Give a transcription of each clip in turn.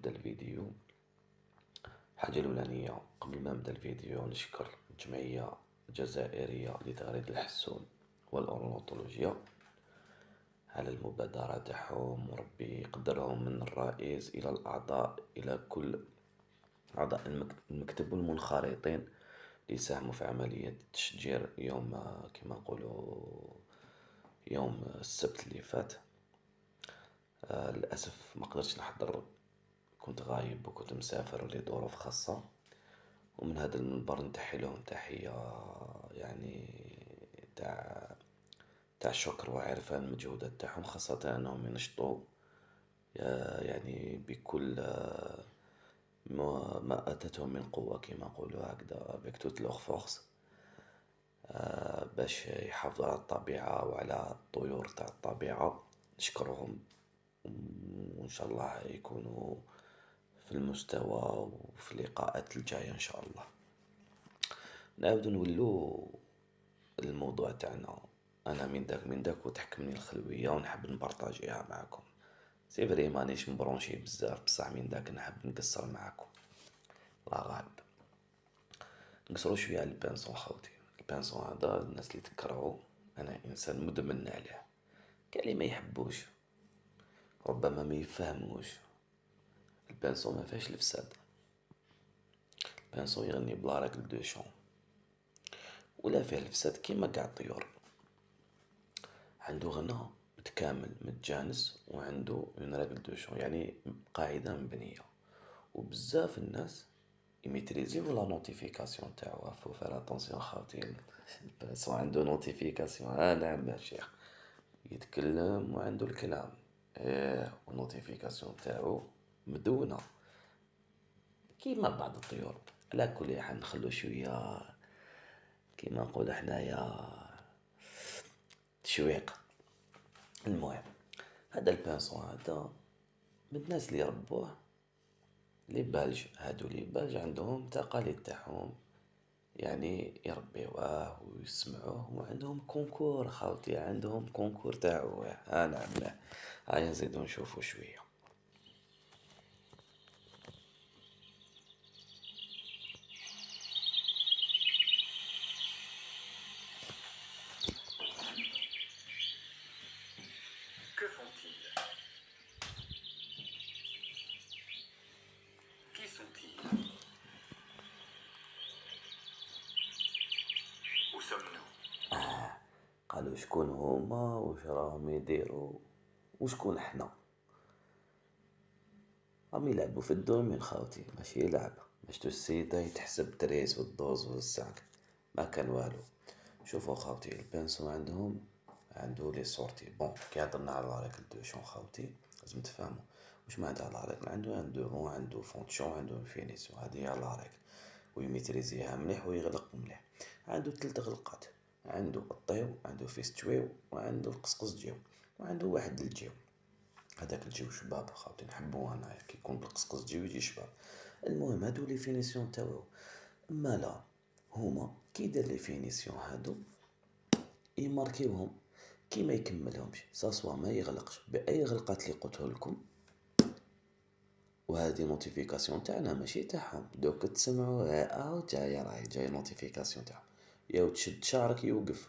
نبدأ الفيديو. الحاجة الأولانية قبل ما نبدأ الفيديو نشكر الجمعية الجزائرية لتغريد الحسون والأورنيطولوجيا على المبادرة تاعهم، وربي يقدرهم من الرئيس إلى الأعضاء، إلى كل أعضاء المكتب والمنخرطين اللي ساهموا في عملية التشجير يوم كما نقولوا يوم السبت اللي فات. للأسف ما قدرتش نحضر، كنت غايب وكنت مسافر لظروف خاصة، ومن هذا المنبر نتحي لهم تحية يعني تاع شكر وعرفان المجهودات تاعهم، خاصة أنهم ينشطوا يعني بكل ما أتتهم من قوة كما نقولوا هكذا avec toute leur force، باش يحافظوا على الطبيعة وعلى الطيور تاع الطبيعة. نشكرهم، وإن شاء الله يكونوا في المستوى وفي اللقاءات الجاية إن شاء الله. نعاود نولو الموضوع تاعنا. أنا من داك وتحكمني الخلوية ونحب نبارطاجيها معكم. سي فري مانيش مبرونشي بزاف، بصح من داك نحب نقصر معكم. الله غالب. نقصرو شوية على البانسون خاوتي. البانسون هذا الناس اللي تكرهو، أنا إنسان مدمن عليه. كاين اللي ما يحبوش، ربما ما يفهموش. البانسون ما فيهاش الفساد. البانسون يغني بلا راكل دو شون، ولا فيه الفساد كيما قاع الطيور. عنده غنى متكامل متجانس، وعنده اون راكل دو شون، يعني قاعدة مبنية. وبزاف الناس يميتريزيو لا نوتيفيكاسيون تاعو. فو فار اتونسيون خاوتي، البانسون عنده نوتيفيكاسيون. نعم يا شيخ، يتكلم وعنده الكلام، والنوتيفيكاسيون تاعو مدونة كيما بعض الطيور. على كل حال نخلو شوية كيما نقولو حنايا تشويق. المهم، هذا البانسون هذا من الناس اللي ربوه لي بلج. هادو لي بلج عندهم تقاليد تاعهم، يعني يربيوه ويسمعوه، وعندهم كونكور خاوتي، عندهم كونكور تاعو. نعم. هيا نزيدو نشوفو شوية. Que font-ils? Qui sont-ils? Où sommes-nous? قالوا شكون هما، واش راهم يديروا، وشكون حنا. راهم يلعبوا في الدومين خاوتي، ماشي لعبة. مشتو السيدة يتحسب تريس والدوز والساك، ما كان والو. شوفوا خاوتي، البانسون عندهم عنده لي سورتي. بون كي هضرنا على لا ريكل دو شون خاوتي لازم تفهموا واش معناتها لا ريكل. عنده ان دوفون، عنده فون شون، عنده فينيسيون. هادي هي لا ريكل، ويميتريزيها مليح ويغلق مليح. عنده 3 غلقات، عنده الطيو، عنده فيستويو، وعنده القصقص جيو، وعنده واحد الجيو. هذاك الجيو شباب خاوتي، نحبو انايا كي يكون بالقصقص جيو يجي شباب. المهم هادو لي فينيسيون تاوعو. اما لا، هما كي دار لي فينيسيون هادو يماركيوهم، كي ما يكملهمش ساسوا ما يغلقش باي غلقات اللي قلته لكم. وهذه نوتيفيكاسيون تاعنا ماشي تاعهم. دوك تسمعوا جايه، راهي جايه نوتيفيكاسيون تاعهم. يا تشد شعرك يوقف،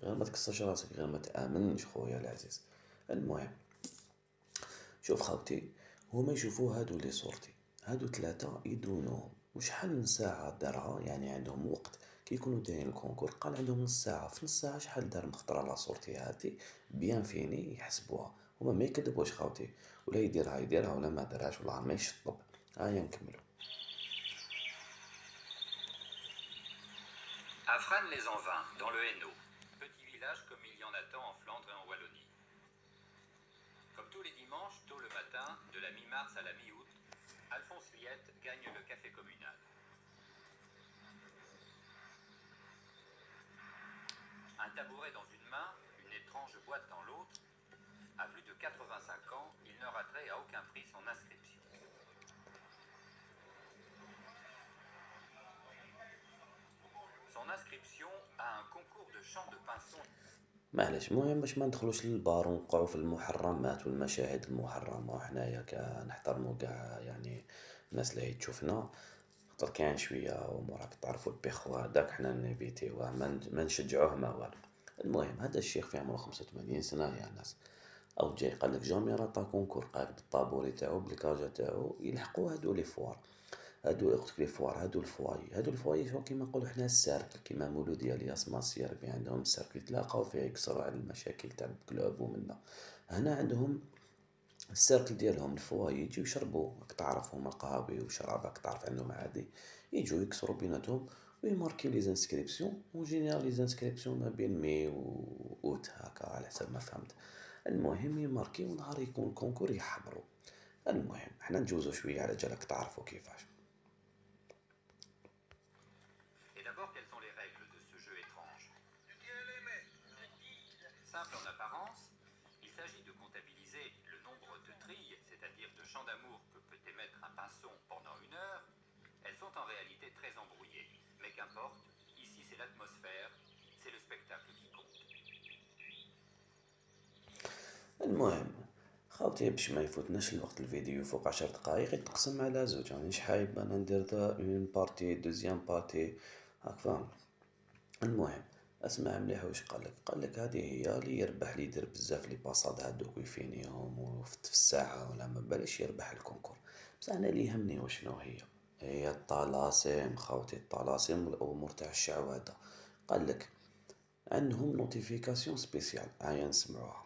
غير ما تكسرش راسك، غير ما تامنش خويا العزيز. المهم شوف خاوتي، هما يشوفوا هادو لي صورتي، هادو 3 يدونوهم. وشحال من ساعة دارها، يعني عندهم وقت كي يكونوا دايرين الكونكور. قال عندهم نص ساعة، في نص ساعة شحال دار مخطرة لا صورتي هادي بيان فيني يحسبوها. هما ما يكذبوش خاوتي، ولا يديرها ولا ما دارهاش، والله ما يشطب. هيا نكملو. À Frasnes-les-Anvins, dans le Hainaut, petit village comme il y en a tant en Flandre et en Wallonie. Comme tous les dimanches, tôt le matin, de la mi-mars à la mi-août, Alphonse Liette gagne le café communal. Un tabouret dans une main, une étrange boîte dans l'autre, à plus de 85 ans, il ne raterait à aucun prix son inscription. Son inscription à un concours de chant de pinson. معليش، المهم باش ما ندخلوش للبار ونوقعوا في المحرمات والمشاهد المحرمة، وحنايا نحترموا كاع يعني الناس اللي هي تشوفنا، خاطر كاين شويه امور راك تعرفوا البيخو هذاك حنا نيفيتيوه ما نشجعوه ما والو. المهم هذا الشيخ في عمره 85 سنه يا ناس، او جاي قال لك جامي راطا كونكور، قاعد بالطابوري تاعو بالكاجا تاعو يلحقوا هادو لي فوار، هادو قلت لي فوار، هادو الفواي شو كيما نقولوا حنا السيركل، كيما مولود ديال ياس ماسير بي عندهم السيركل يتلاقاو فيه يكسروا على المشاكل تاع الكلوب ومنا. هنا عندهم السيركل ديالهم الفواي يجيو يشربوا، راك تعرف هما القهاوي وشراب راك تعرف عندهم عادي، يجوا يكسروا بيناتهم ويماركيو لي زانسكريبسيون، وجينيرال لي زانسكريبسيون ما بين مي و اوت هكا على حسب ما فهمت. المهم يماركيو نهار يكون كونكور يحضروا. المهم حنا ندوزو شويه على جالك تعرفوا كيفاش. Et d'abord, quelles sont les règles de ce jeu étrange? Simple en apparence, il s'agit de comptabiliser le nombre de trilles, c'est-à-dire de chants d'amour que peut émettre un pinson pendant 1 heure. Elles sont en réalité très embrouillées. Mais qu'importe, ici c'est l'atmosphère, c'est le spectacle qui compte. المهم خاوتي باش ما يفوتناش الوقت الفيديو فوق 10 دقائق يتقسم على زوج، رانيش حايب انا ندير اون بارتي دوزيام بارتي هاك فاهم. المهم اسمع مليح واش قالك هذه هي اللي يربح، اللي يدير بزاف لي باساد هادوك ويفينيهم في الساعة ولا ما بلاش يربح الكونكور. بصح انا اللي يهمني وشنو هي الطلاسم خاوتي، الطلاسم والامور تاع الشعوذة. قالك عندهم نوتيفيكاسيون سبيسيال، هيا نسمعوها.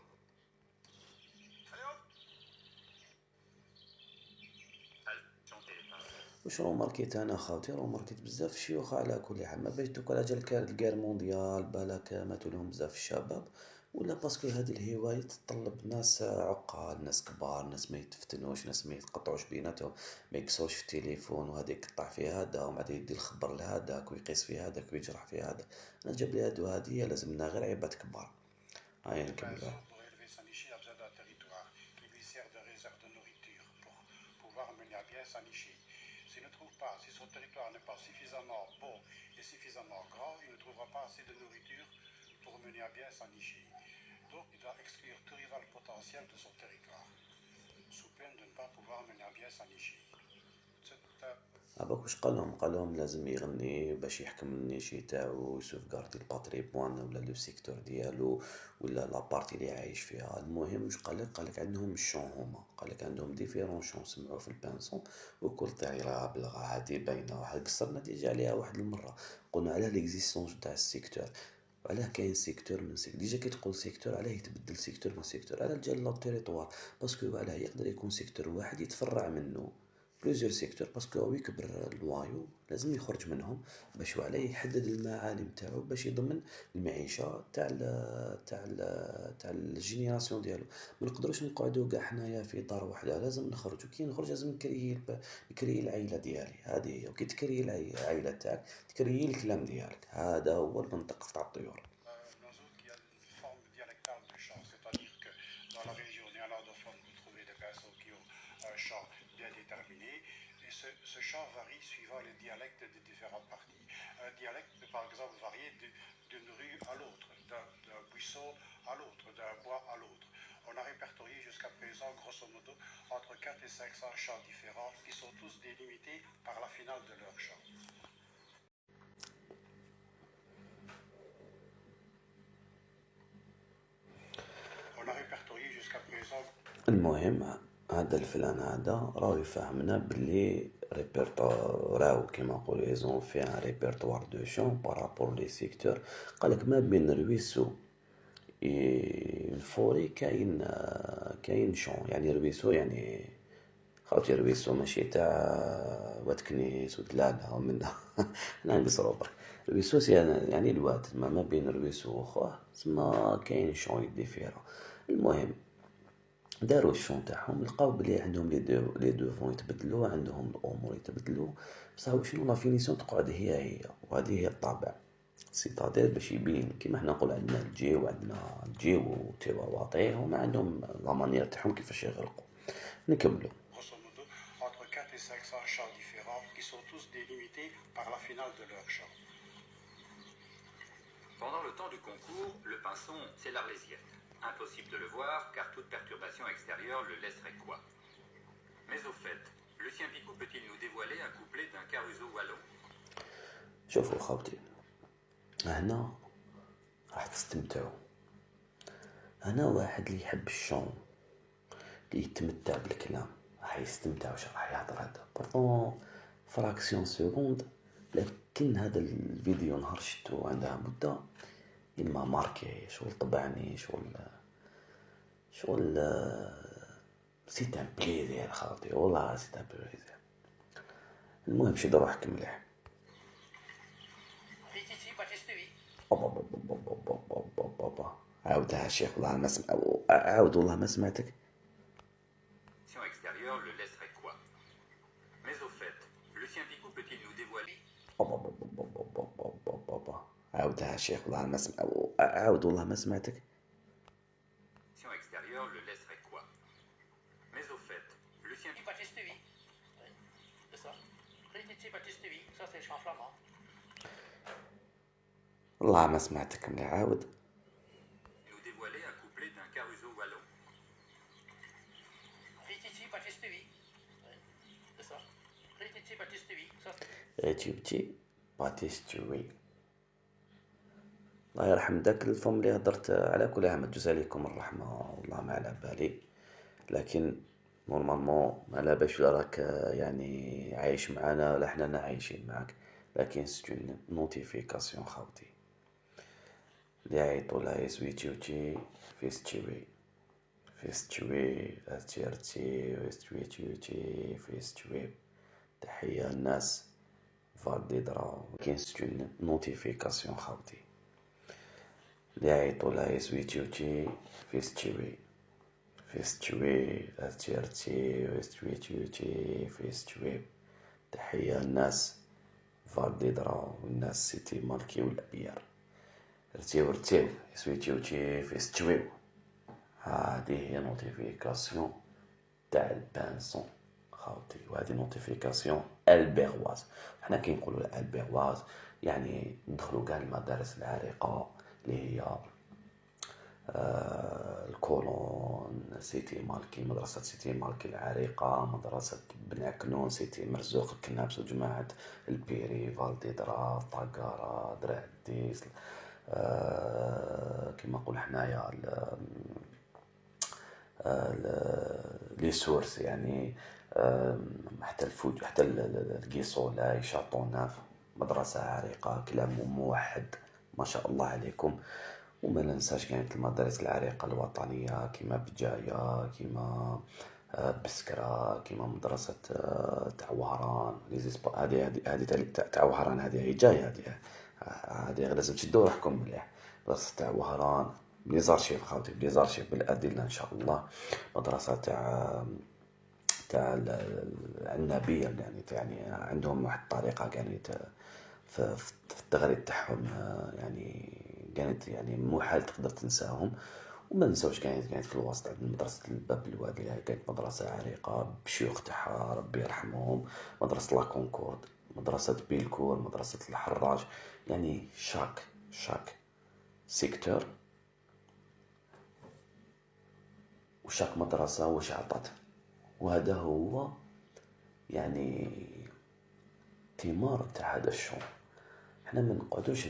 Chanter les pinsons. واش روماركيت انا خاوتي، روماركيت بزاف شيوخ على كل حال، ما باش دوك على جال الكار مونديال بالك ماتوا لهم بزاف الشباب، ولا باسكو هذه الهواية تطلب ناس عقال، ناس كبار، ناس ما يتفتنوش، ناس ما يتقطعوش بيناتهم، ما يكسروش في التليفون وهذا يقطع في هذا وبعد يدي الخبر لهذاك ويقيس في هذاك ويجرح في هذا. انا جاب لي هادو هادية لازمنا غير عباد كبار. هاي نكملوها. Pour élever sa nichée, il a besoin d'un territoire qui lui sert de réserve de nourriture pour pouvoir mener à bien sa nichée. S'il ne trouve pas, si son territoire n'est pas suffisamment beau et suffisamment grand, il ne trouvera pas assez de nourriture pour mener à bien sa nichée. Donc, il doit exclure tout rival potentiel de son territoire, sous peine de ne pas pouvoir mener à bien sa nichée. عباك واش قالهم لازم يغني باش يحكم النيشي تاعو ويسوفغاردي الباتريمون ولا لو سيكتور ديالو ولا لابارتي اللي عايش فيها. المهم واش قالك عندهم الشون، هما قالك عندهم ديفيرون شون سمعوا في البانسون، وكل طايره بلغه هادي باينه، واحد قصرنا ديجا عليها واحد المره، قلنا على ليكزيستونس تاع السيكتور، علاه كاين سيكتور من سيكتور، ديجا كي تقول سيكتور علاه يتبدل سيكتور من سيكتور، على الجال لا تيريطوار، باسكو علاه يقدر يكون سيكتور واحد يتفرع منه بلوزيور سيكتور، باسكو هو يكبر الوايو لازم يخرج منهم باش هو عليه يحدد المعالم تاعو باش يضمن المعيشه تاع الجينيراسيون ديالو. ما نقدروش نقعدوا كاع حنايا في دار واحده، لازم نخرجوا، كي نخرج لازم نكري العائله ديالي، هذه هي، وكي تكري العائله تاعك تكري الكلام ديالك، هذا هو المنطق تاع الطيور. Nous autres, il y a une forme dialectale du chant, c'est-à-dire que dans la région néerlandophone, vous trouvez des personnes qui ont un chant bien déterminé, et ce chant varie suivant les dialectes des différentes parties. Un dialecte peut par exemple varier d'une rue à l'autre, d'un buisson à l'autre, d'un bois à l'autre. On a répertorié jusqu'à présent, grosso modo, entre 400 et 500 chants différents qui sont tous délimités par la finale de leur chant. On a répertorié jusqu'à présent. المهم هذا الفلان هذا راهو يفهمنا بلي راهو كيما نقولوا ايزون في ان ريبرتوار دو شون بارابور لي سيكتور. قالك ما بين رويسو الفوري كاين شون، يعني رويسو يعني خاوتي رويسو ماشي تاع واد كنيس ودلاله ومنها انا نقصرو برك، رويسو يعني الواد ما بين رويسو وخوه تسمى كاين شون يديفيرا. المهم داروا الشون تاعهم، لقاو بلي عندهم لي دوفون يتبدلوا، عندهم الامور يتبدلوا، بصح شنو لا فينيسيون تقعد هي، وهذه هي الطابع، سيتادير باش يبين كيما حنا نقول عندنا الجي وعندنا الجي وتيواواطي، هما عندهم لا مانيير تاعهم كيفاش يغرقوا. نكملوا. Grosso modo, entre 400 et 500 chants différents qui sont tous délimités par la finale de leur chant. Pendant le temps du concours, le pinson, c'est l'Arlésienne. Impossible de le voir car toute perturbation extérieure le laisserait quoi. Mais au fait, Lucien Picou peut-il nous dévoiler شوفوا خوتي، هنا راح تستمتعوا. هنا واحد اللي يحب الشون، اللي يتمتع بالكلام، راح يستمتع واش راح يهضر هذا بورطون فراكسيون سكوند. لكن هذا الفيديو نهار شفتو عندها مدة ما ماركي، شغل طبعني، شغل سيت ان بليزير خاطي، والله سيت ان بليزير. المهم شد روحك مليح. عاودها شيخ، والله ما سمع، عاود والله ما سمعتك. Extérieure le laisserait quoi? Mais au fait, Lucien Picou peut-il nous dévoiler? عاودها شيخ، والله ما سمع، عاود والله ما سمعتك. Extérieure le laisserait quoi? Mais au fait, Lucien Baptiste-Vie. Oui, c'est ça. Répétez Baptiste-Vie, ça c'est chant flamand. والله ما سمعتك مليح، عاود. nous dévoiler un couplet d'un caruso wallon. Répétez Baptiste-Vie. Oui, c'est ça. Répétez Baptiste-Vie, ça c'est... ريتيبتي باتيستوي. الله يرحم داك الفم اللي هدرت. على كل حال ما تجوز عليكم الرحمة، والله ما على بالي، لكن نورمالمون ما على بالش راك يعني عايش معنا ولا حنا عايشين معاك، لكن سيت نوتيفيكاسيون خاوتي اللي يعيطوا لها يسويتيوتي فيستوي فيستوي اتيرتي ويستويتيوتي فيستوي. تحية الناس فالدي درا، كاين سيت نوتيفيكاسيون خاوتي اللي يعيطوا لها يسويتيوتي فيستوي فيستوي اتيرتي ويستويتيوتي فيستوي. تحية الناس فالدي درا والناس سيتي ماركي والابيار. رتيو يسويتيوتي فيستوي. هذه هي نوتيفيكاسيون تاع البانسون خاوتي، وهذه نوتيفيكاسيون البيغواز. حنا كي نقولوا البيغواز يعني ندخلوا كاع المدارس العريقة اللي هي الكولون، سيتي مالكي، مدرسة سيتي مالكي العريقة، مدرسة بن عكنون، سيتي مرزوق، الكنابس وجماعة البيري، فالديدرا، طاقارة، درع الديس، كما نقول حنايا لي سورس يعني، حتى الفوج، حتى القيصولاي، شاطوناف، مدرسة عريقة، كلام موحد ما شاء الله عليكم. وما ننساش كانت المدارس العريقة الوطنية كما بجاية، كما بسكرة، كما مدرسة تاع وهران، هذه تاع وهران، هذه جاية، هذه لازم تشدوا روحكم مليح. مدرسة تاع وهران بليزارشيف خاوتي، بليزارشيف بالأدلة إن شاء الله. مدرسة تاع العنابية يعني عندهم واحد الطريقة يعني في التغريد تاعهم يعني كانت يعني محال تقدر تنساهم. وما نساوش كانت في الوسط عند مدرسة الباب الوادي، كانت مدرسة عريقة بشيوخ تاعها ربي يرحمهم، مدرسة لا كونكورد، مدرسة بيلكور، مدرسة الحراج، يعني شاك سيكتور وشاك مدرسة واش عطت. وهذا هو يعني ثمار تاع هذا الشون. حنا ما نقعدوش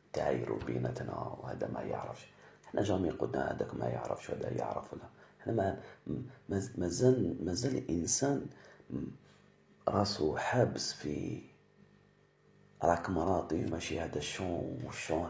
نتعايروا بيناتنا وهذا ما يعرفش، حنا جامي قلنا هذاك ما يعرفش وهذا يعرف، ولا حنا مازال الانسان راسو حابس في راك مراضي ماشي هذا الشون والشون